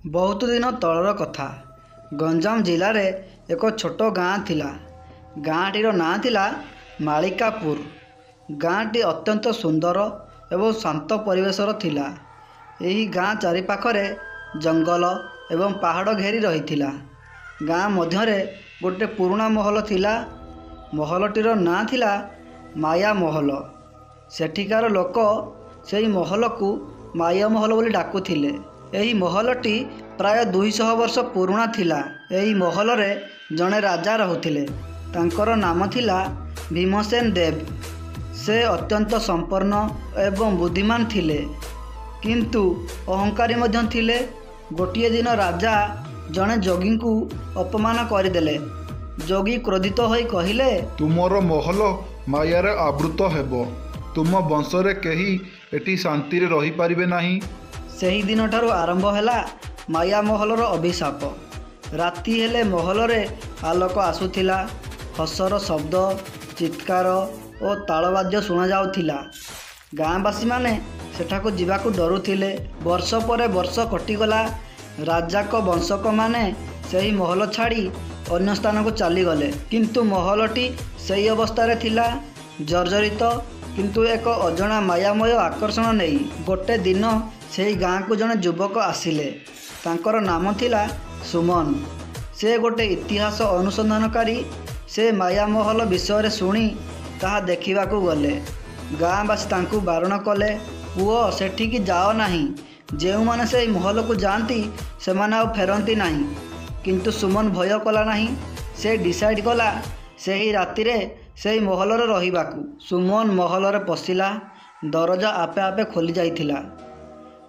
बहुत दिन तलर कथा गंजाम जिले में एक छोट गाँ थिला। गाँटीर नाँ थिला मालिकापुर। गाँटी अत्यंत सुंदर एवं शांत परिवेशर थिला। एही गाँ चारिपाखरे जंगल एवं पहाड़ घेरी रही। गाँ मध्यरे गोटे पुराना महल थिला। महलटीर नाँ थिला माया महल। सेठिकार लोक सेही महल को माया महल बोली डाकुथिले। एही महलटी प्राय 200 वर्ष पुराना थिला। एही महल रे जड़े राजा रहुथिले। तांकर नाम थिला भीमसेन देव। से अत्यंत संपन्न एवं बुद्धिमान थिले, किंतु अहंकारी मध्य थिले। गोटिए दिन राजा जड़े जोगी को अपमान करदेले। जोगी क्रोधित होई कहिले, तुमर महल मायार आवृत हेबो। तुम वंशरे केही एटी शांति रे रही पारिबे नाही। सेही दिन ठारू आरंभ हैला माया महलर अभिशाप। राति हेले महल रे आलोक आसुथिला। हसर शब्द, चित्कार और तालवाद्य शुणा जाउथिला। गाँवासी माने सेठाको जिबाकू डरुथिले। वर्ष पर वर्ष कटिगला। राजा को वंशक माने सेही महल छाड़ी अन्य स्थान को चलीगले, किंतु महलटी सेही अवस्था रे थिला, जर्जरित। किंतु एक अजणा मायामय आकर्षण नहीं गोटे दिन सेही गाँ को जड़े युवक आसिले। तांकर नाम थिला सुमन। से गोटे इतिहास अनुसंधानकारी। से माया महल विषय शुणी ताहा देखिबाकू गले। गाँवासी तांकू बारण कले, पुओ सेठिकी जाओ नाही। जेउ माने से महल को जाती से माने आ फेरंती नाही। किंतु सुमन भय कला नाही। से डिसाइड कला सेही राति रे सेही महल रे रहिबाकू। सुमन महल रे पशिला। दरजा आपे आपे खोली जाइथिला।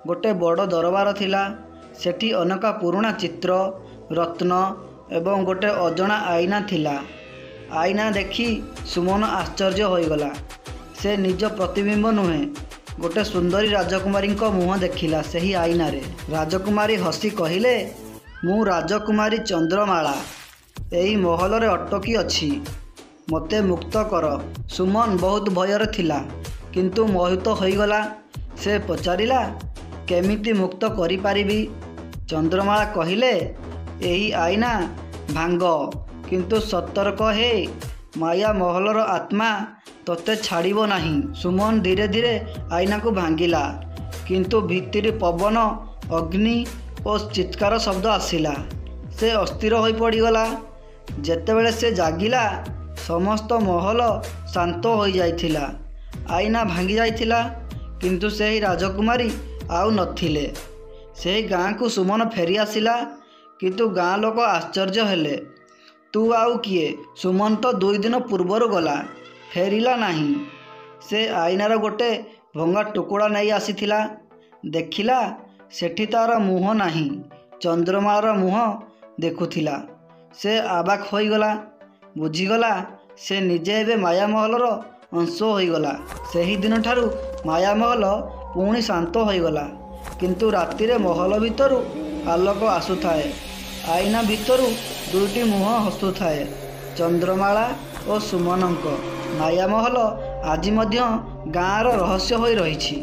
गोटे बड़ दरबार थिला। सेठी अनेक पुराना चित्र, रत्न एवं गोटे अजणा आईना थिला। आईना देखी सुमन आश्चर्य होइगला। से निज प्रतिबिंब नुहे, गोटे सुंदरी राजकुमारी को मुँह देखिला सेही आईना रे। राजकुमारी हसी कहिले, मु राजकुमारी चंद्रमाला एही महल रे अटकी अछि, मते मुक्त कर। सुमन बहुत भयर थिला, किंतु मोहित होइगला। से पचारिला, केमिति मुक्त करि पारिबी? चंद्रमाला कहिले, एही आईना भांग, किंतु सतर्क हे, माया महलर आत्मा तोते छाड़िबो नाही। सुमन धीरे धीरे आईना को भांगिला, किंतु भितरी पवन, अग्नि और चित्कार शब्द आसिला। से अस्थिर होई पड़ीगला। जेतेबेले से जागिला, समस्त महल शांत हो जाइथिला। आईना भांगी जाइथिला, किंतु सेही राजकुमारी आउ नथिले। सेही गाँ को सुमन फेरी आसिला, किंतु गाँ लोक आश्चर्य हेले। तू आउ किए? सुमन तो 2 दिन पूर्वर गला, फेरिला नहीं। से आईनार गोटे भंगा टुकुड़ा नहीं आसीथिला। देखिला सेठी तार मुँह नहीं, चंद्रमालार मुँह देखुथिला। से आबाक होइगला। बुझीगला से निजे एबे माया महलर अंश होइगला। सेही दिन ठारू माया महल पुणी शांत होइगला। किंतु राति रे महल भितरु आलोक आसुथाए। आईना भितरु 2टी मुँह हसुथाए, चंद्रमाला और सुमनंक। माया महल आज मध्य गाँर रहस्य होई रहिछि।